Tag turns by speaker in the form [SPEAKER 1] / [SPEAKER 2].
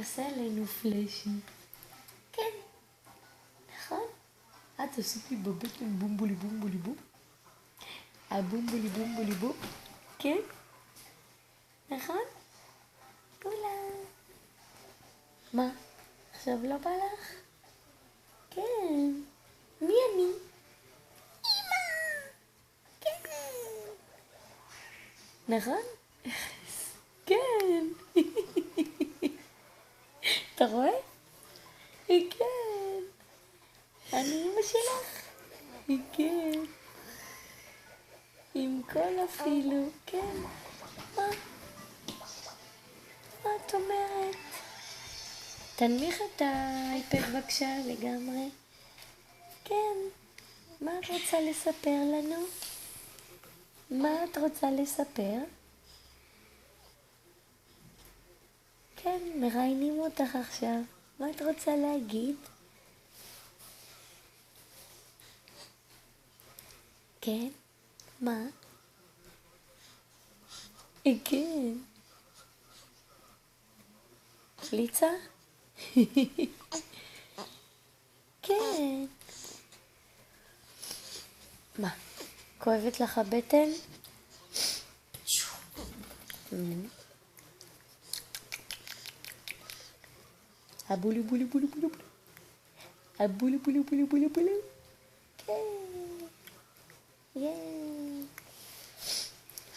[SPEAKER 1] עושה עלינו פלאשי. כן, נכון? את עשית לי בבטן בומבולי בומבולי בום. הבומבולי בומבולי בום. כן? נכון? אולה. מה? עכשיו לא בא לך? כן. מי אני? אמא. כן. נכון? כן. אתה רואה? כן. אני אמא שלך? כן. עם כל אפילו, כן. מה את אומרת? תנמיך את האייפד בבקשה לגמרי. כן. מה את רוצה לספר לנו? מה את רוצה לספר? כן, מראיינים אותך עכשיו. מה את רוצה להגיד? כן? מה? כן. ליצה? כן. מה? כואבת לך הבטן? הבולי בולי בולי בולי בולי. הבולי בולי בולי בולי בולי. כן. יאי.